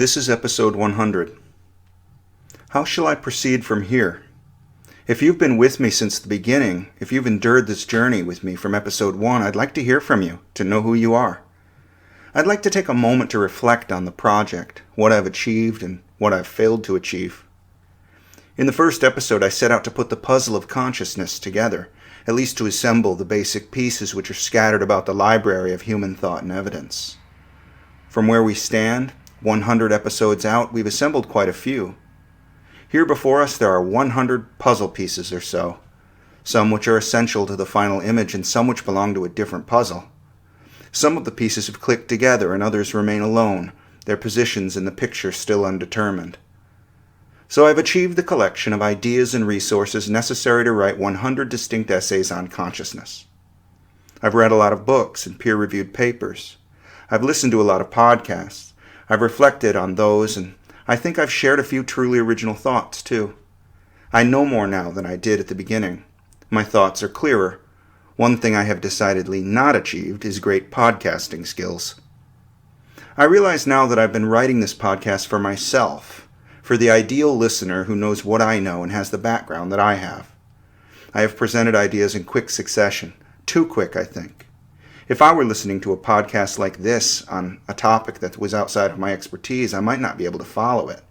This is episode 100. How shall I proceed from here? If you've been with me since the beginning, if you've endured this journey with me from episode 1, I'd like to hear from you, to know who you are. I'd like to take a moment to reflect on the project, what I've achieved and what I've failed to achieve. In the first episode, I set out to put the puzzle of consciousness together, at least to assemble the basic pieces which are scattered about the library of human thought and evidence. From where we stand, 100 episodes out, we've assembled quite a few. Here before us there are 100 puzzle pieces or so, some which are essential to the final image and some which belong to a different puzzle. Some of the pieces have clicked together and others remain alone, their positions in the picture still undetermined. So I've achieved the collection of ideas and resources necessary to write 100 distinct essays on consciousness. I've read a lot of books and peer-reviewed papers. I've listened to a lot of podcasts. I've reflected on those, and I think I've shared a few truly original thoughts, too. I know more now than I did at the beginning. My thoughts are clearer. One thing I have decidedly not achieved is great podcasting skills. I realize now that I've been writing this podcast for myself, for the ideal listener who knows what I know and has the background that I have. I have presented ideas in quick succession, too quick, I think. If I were listening to a podcast like this on a topic that was outside of my expertise, I might not be able to follow it.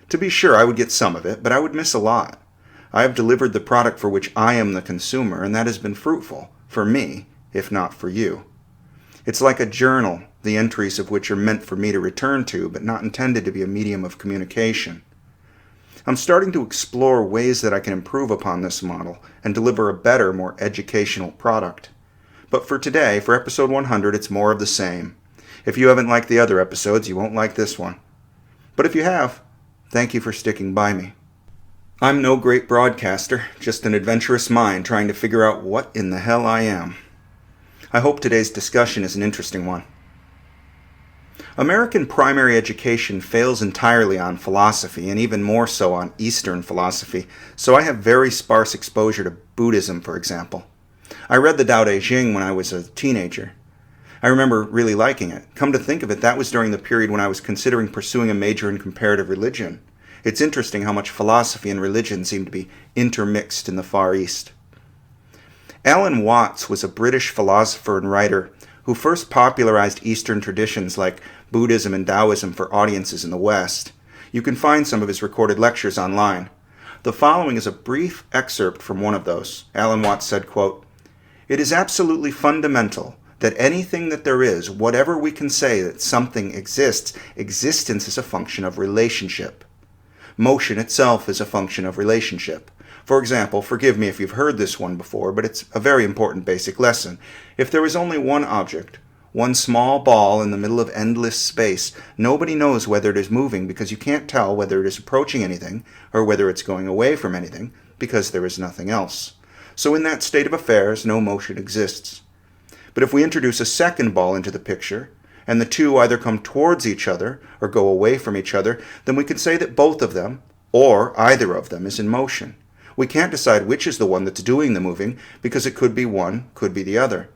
To be sure, I would get some of it, but I would miss a lot. I have delivered the product for which I am the consumer, and that has been fruitful, for me, if not for you. It's like a journal, the entries of which are meant for me to return to, but not intended to be a medium of communication. I'm starting to explore ways that I can improve upon this model and deliver a better, more educational product. But for today, for episode 100, it's more of the same. If you haven't liked the other episodes, you won't like this one. But if you have, thank you for sticking by me. I'm no great broadcaster, just an adventurous mind trying to figure out what in the hell I am. I hope today's discussion is an interesting one. American primary education fails entirely on philosophy, and even more so on Eastern philosophy, so I have very sparse exposure to Buddhism, for example. I read the Daodejing when I was a teenager. I remember really liking it. Come to think of it, that was during the period when I was considering pursuing a major in comparative religion. It's interesting how much philosophy and religion seem to be intermixed in the Far East. Alan Watts was a British philosopher and writer who first popularized Eastern traditions like Buddhism and Taoism for audiences in the West. You can find some of his recorded lectures online. The following is a brief excerpt from one of those. Alan Watts said, quote, "It is absolutely fundamental that anything that there is, whatever we can say that something exists, existence is a function of relationship. Motion itself is a function of relationship. For example, forgive me if you've heard this one before, but it's a very important basic lesson. If there is only one object, one small ball in the middle of endless space, nobody knows whether it is moving because you can't tell whether it is approaching anything or whether it's going away from anything because there is nothing else. So in that state of affairs, no motion exists. But if we introduce a second ball into the picture, and the two either come towards each other or go away from each other, then we can say that both of them, or either of them, is in motion. We can't decide which is the one that's doing the moving, because it could be one, could be the other.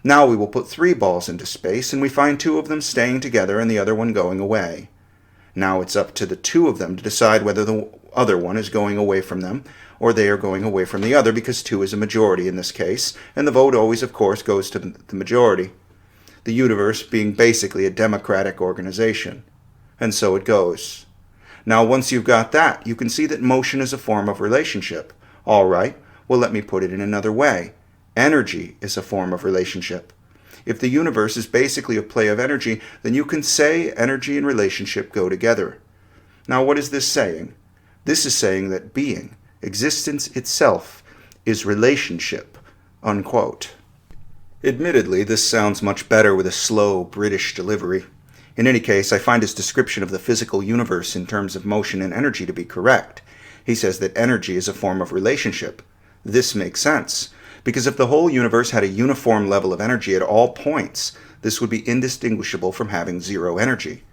Now we will put 3 balls into space, and we find 2 of them staying together and the other one going away. Now it's up to the 2 of them to decide whether the other one is going away from them, or they are going away from the other, because 2 is a majority in this case, and the vote always, of course, goes to the majority. The universe being basically a democratic organization. And so it goes. Now once you've got that, you can see that motion is a form of relationship. All right, well let me put it in another way. Energy is a form of relationship. If the universe is basically a play of energy, then you can say energy and relationship go together. Now what is this saying? This is saying that being, existence itself, is relationship, unquote. Admittedly, this sounds much better with a slow British delivery. In any case, I find his description of the physical universe in terms of motion and energy to be correct. He says that energy is a form of relationship. This makes sense, because if the whole universe had a uniform level of energy at all points, this would be indistinguishable from having zero energy.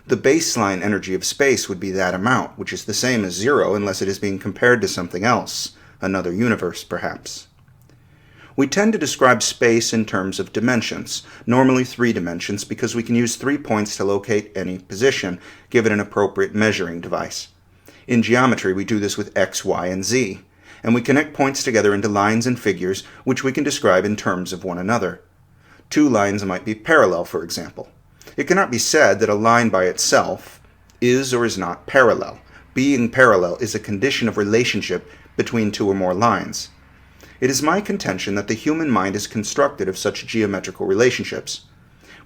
The baseline energy of space would be that amount, which is the same as zero unless it is being compared to something else, another universe perhaps. We tend to describe space in terms of dimensions, normally 3 dimensions, because we can use 3 points to locate any position, given an appropriate measuring device. In geometry, we do this with x, y, and z, and we connect points together into lines and figures which we can describe in terms of one another. 2 lines might be parallel, for example. It cannot be said that a line by itself is or is not parallel. Being parallel is a condition of relationship between 2 or more lines. It is my contention that the human mind is constructed of such geometrical relationships.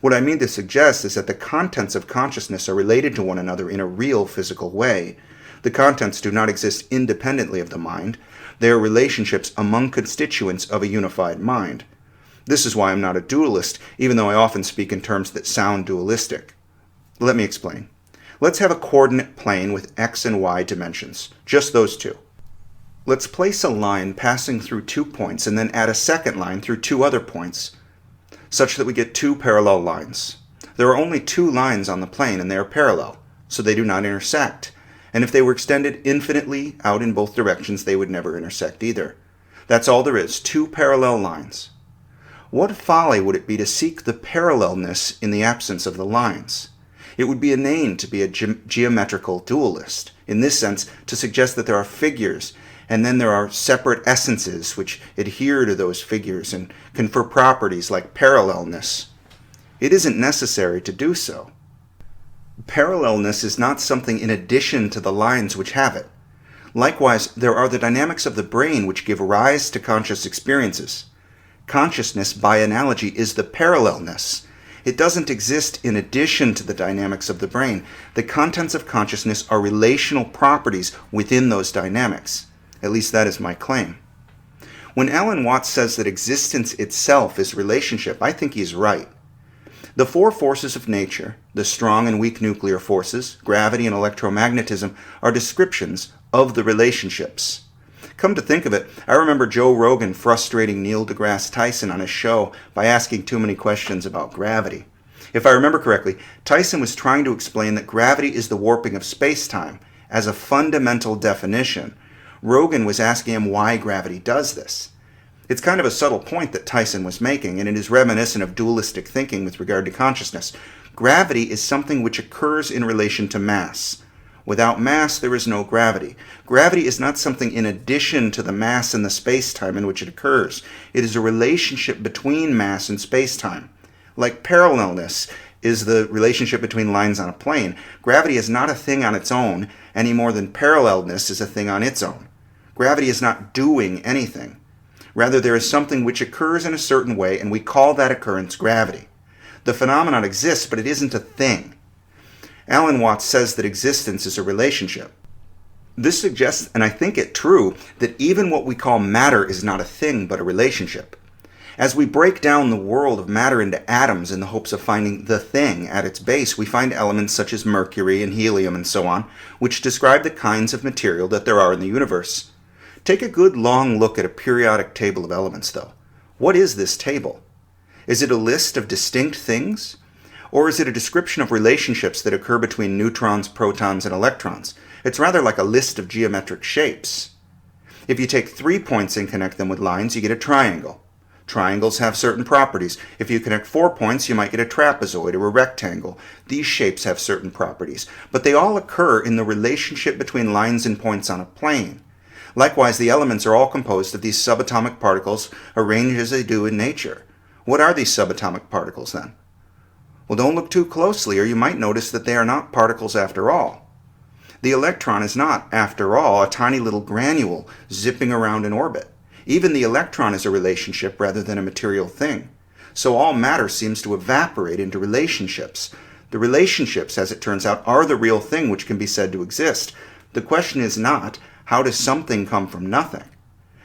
What I mean to suggest is that the contents of consciousness are related to one another in a real physical way. The contents do not exist independently of the mind. They are relationships among constituents of a unified mind. This is why I'm not a dualist, even though I often speak in terms that sound dualistic. Let me explain. Let's have a coordinate plane with x and y dimensions, just those 2. Let's place a line passing through 2 points and then add a second line through 2 other points, such that we get 2 parallel lines. There are only 2 lines on the plane and they are parallel, so they do not intersect. And if they were extended infinitely out in both directions, they would never intersect either. That's all there is, 2 parallel lines. What folly would it be to seek the parallelness in the absence of the lines? It would be inane to be a geometrical dualist, in this sense, to suggest that there are figures, and then there are separate essences which adhere to those figures and confer properties like parallelness. It isn't necessary to do so. Parallelness is not something in addition to the lines which have it. Likewise, there are the dynamics of the brain which give rise to conscious experiences. Consciousness, by analogy, is the parallelness. It doesn't exist in addition to the dynamics of the brain. The contents of consciousness are relational properties within those dynamics. At least that is my claim. When Alan Watts says that existence itself is relationship, I think he's right. The 4 forces of nature, the strong and weak nuclear forces, gravity and electromagnetism, are descriptions of the relationships. Come to think of it, I remember Joe Rogan frustrating Neil deGrasse Tyson on his show by asking too many questions about gravity. If I remember correctly, Tyson was trying to explain that gravity is the warping of space-time as a fundamental definition. Rogan was asking him why gravity does this. It's kind of a subtle point that Tyson was making, and it is reminiscent of dualistic thinking with regard to consciousness. Gravity is something which occurs in relation to mass. Without mass, there is no gravity. Gravity is not something in addition to the mass and the space-time in which it occurs. It is a relationship between mass and space-time. Like parallelness is the relationship between lines on a plane, gravity is not a thing on its own any more than parallelness is a thing on its own. Gravity is not doing anything. Rather, there is something which occurs in a certain way, and we call that occurrence gravity. The phenomenon exists, but it isn't a thing. Alan Watts says that existence is a relationship. This suggests, and I think it true, that even what we call matter is not a thing, but a relationship. As we break down the world of matter into atoms in the hopes of finding the thing at its base, we find elements such as mercury and helium and so on, which describe the kinds of material that there are in the universe. Take a good long look at a periodic table of elements, though. What is this table? Is it a list of distinct things? Or is it a description of relationships that occur between neutrons, protons, and electrons? It's rather like a list of geometric shapes. If you take 3 points and connect them with lines, you get a triangle. Triangles have certain properties. If you connect 4 points, you might get a trapezoid or a rectangle. These shapes have certain properties, but they all occur in the relationship between lines and points on a plane. Likewise, the elements are all composed of these subatomic particles arranged as they do in nature. What are these subatomic particles, then? Well, don't look too closely, or you might notice that they are not particles after all. The electron is not, after all, a tiny little granule zipping around in orbit. Even the electron is a relationship rather than a material thing. So all matter seems to evaporate into relationships. The relationships, as it turns out, are the real thing which can be said to exist. The question is not, how does something come from nothing?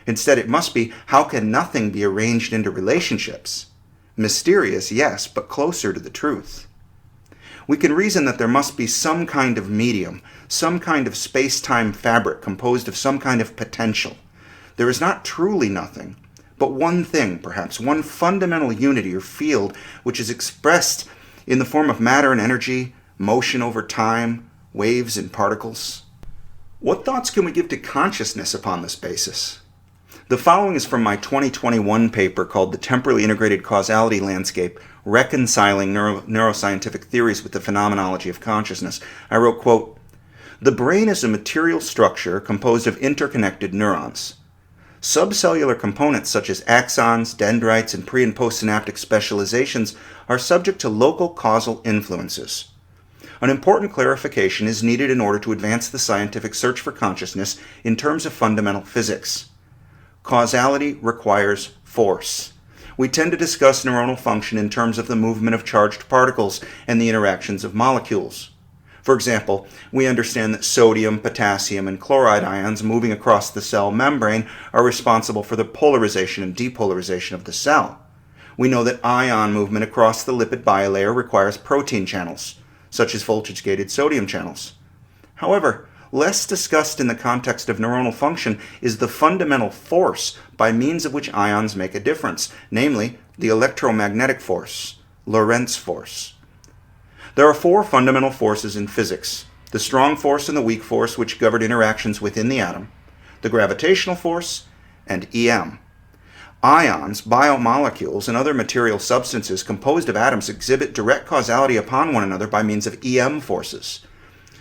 Instead, it must be, how can nothing be arranged into relationships? Mysterious, yes, but closer to the truth. We can reason that there must be some kind of medium, some kind of space-time fabric composed of some kind of potential. There is not truly nothing, but one thing, perhaps, one fundamental unity or field which is expressed in the form of matter and energy, motion over time, waves and particles. What thoughts can we give to consciousness upon this basis? The following is from my 2021 paper called The Temporally-Integrated Causality Landscape, Reconciling Neuroscientific Theories with the Phenomenology of Consciousness. I wrote, quote, "The brain is a material structure composed of interconnected neurons. Subcellular components such as axons, dendrites, and pre- and postsynaptic specializations are subject to local causal influences. An important clarification is needed in order to advance the scientific search for consciousness in terms of fundamental physics. Causality requires force. We tend to discuss neuronal function in terms of the movement of charged particles and the interactions of molecules. For example, we understand that sodium, potassium, and chloride ions moving across the cell membrane are responsible for the polarization and depolarization of the cell. We know that ion movement across the lipid bilayer requires protein channels, such as voltage-gated sodium channels. However, less discussed in the context of neuronal function is the fundamental force by means of which ions make a difference, namely the electromagnetic force, Lorentz force. There are four fundamental forces in physics: the strong force and the weak force, which govern interactions within the atom, the gravitational force, and EM. Ions, biomolecules, and other material substances composed of atoms exhibit direct causality upon one another by means of EM forces.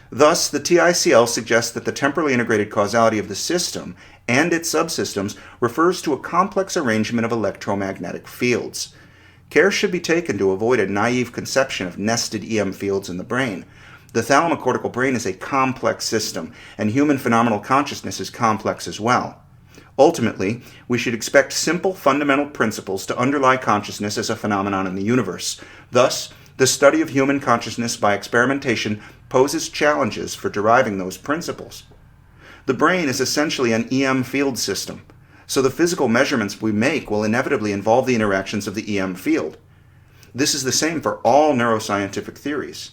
Thus, the TICL suggests that the temporally integrated causality of the system and its subsystems refers to a complex arrangement of electromagnetic fields. Care should be taken to avoid a naive conception of nested EM fields in the brain. The thalamocortical brain is a complex system, and human phenomenal consciousness is complex as well. Ultimately, we should expect simple fundamental principles to underlie consciousness as a phenomenon in the universe. Thus, the study of human consciousness by experimentation poses challenges for deriving those principles. The brain is essentially an EM field system, so the physical measurements we make will inevitably involve the interactions of the EM field. This is the same for all neuroscientific theories.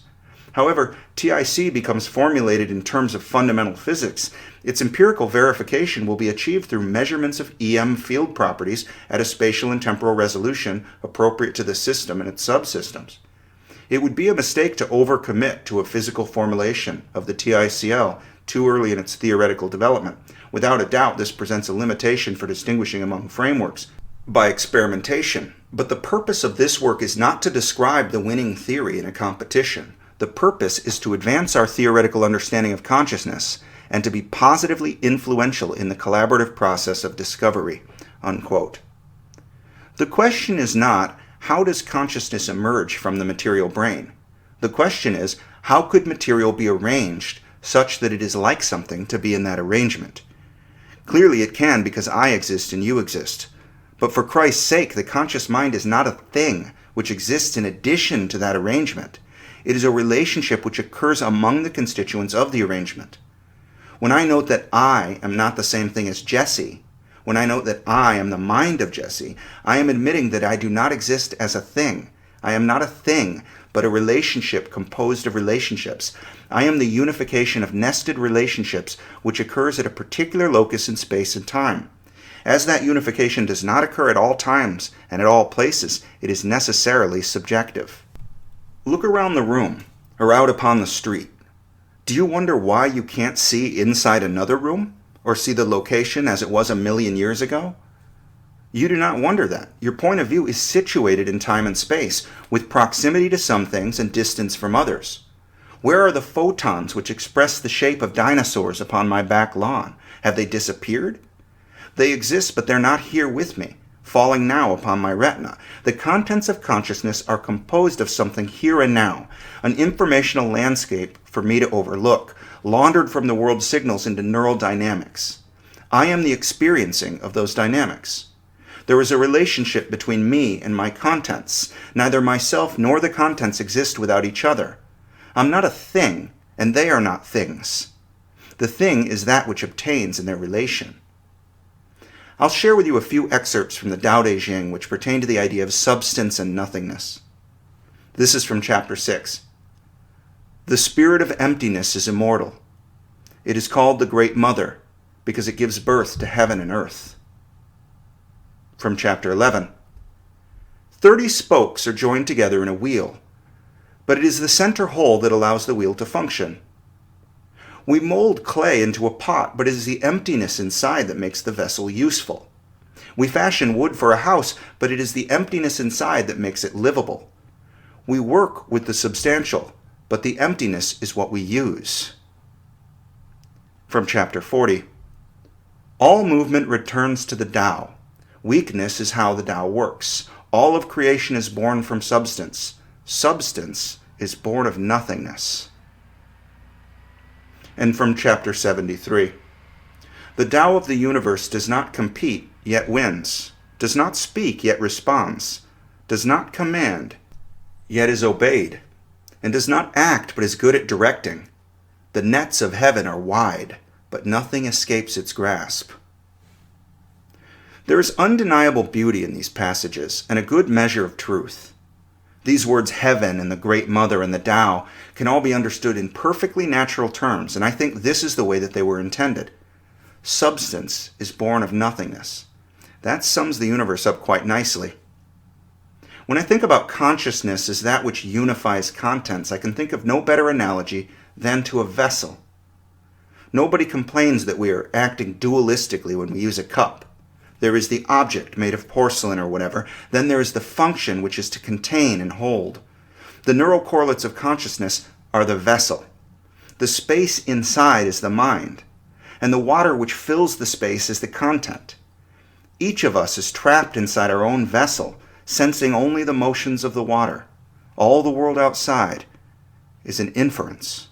However, TIC becomes formulated in terms of fundamental physics. Its empirical verification will be achieved through measurements of EM field properties at a spatial and temporal resolution appropriate to the system and its subsystems. It would be a mistake to overcommit to a physical formulation of the TICL too early in its theoretical development. Without a doubt, this presents a limitation for distinguishing among frameworks by experimentation. But the purpose of this work is not to describe the winning theory in a competition. The purpose is to advance our theoretical understanding of consciousness and to be positively influential in the collaborative process of discovery." Unquote. The question is not, how does consciousness emerge from the material brain? The question is, how could material be arranged such that it is like something to be in that arrangement? Clearly it can, because I exist and you exist. But for Christ's sake, the conscious mind is not a thing which exists in addition to that arrangement. It is a relationship which occurs among the constituents of the arrangement. When I note that I am not the same thing as Jesse, when I note that I am the mind of Jesse, I am admitting that I do not exist as a thing. I am not a thing, but a relationship composed of relationships. I am the unification of nested relationships which occurs at a particular locus in space and time. As that unification does not occur at all times and at all places, it is necessarily subjective. Look around the room, or out upon the street. Do you wonder why you can't see inside another room, or see the location as it was 1,000,000 years ago? You do not wonder that. Your point of view is situated in time and space, with proximity to some things and distance from others. Where are the photons which express the shape of dinosaurs upon my back lawn? Have they disappeared? They exist, but they're not here with me, falling now upon my retina. The contents of consciousness are composed of something here and now, an informational landscape for me to overlook, laundered from the world signals into neural dynamics. I am the experiencing of those dynamics. There is a relationship between me and my contents. Neither myself nor the contents exist without each other. I'm not a thing, and they are not things. The thing is that which obtains in their relation. I'll share with you a few excerpts from the Daodejing which pertain to the idea of substance and nothingness. This is from chapter 6. The spirit of emptiness is immortal. It is called the Great Mother because it gives birth to heaven and earth. From chapter 11. 30 spokes are joined together in a wheel, but it is the center hole that allows the wheel to function. We mold clay into a pot, but it is the emptiness inside that makes the vessel useful. We fashion wood for a house, but it is the emptiness inside that makes it livable. We work with the substantial, but the emptiness is what we use. From chapter 40. All movement returns to the Tao. Weakness is how the Tao works. All of creation is born from substance. Substance is born of nothingness. And from chapter 73. The Tao of the universe does not compete, yet wins, does not speak, yet responds, does not command, yet is obeyed, and does not act, but is good at directing. The nets of heaven are wide, but nothing escapes its grasp. There is undeniable beauty in these passages, and a good measure of truth. These words, heaven and the Great Mother and the Tao, can all be understood in perfectly natural terms, and I think this is the way that they were intended. Substance is born of nothingness. That sums the universe up quite nicely. When I think about consciousness as that which unifies contents, I can think of no better analogy than to a vessel. Nobody complains that we are acting dualistically when we use a cup. There is the object made of porcelain or whatever. Then there is the function, which is to contain and hold. The neural correlates of consciousness are the vessel. The space inside is the mind. And the water which fills the space is the content. Each of us is trapped inside our own vessel, sensing only the motions of the water. All the world outside is an inference.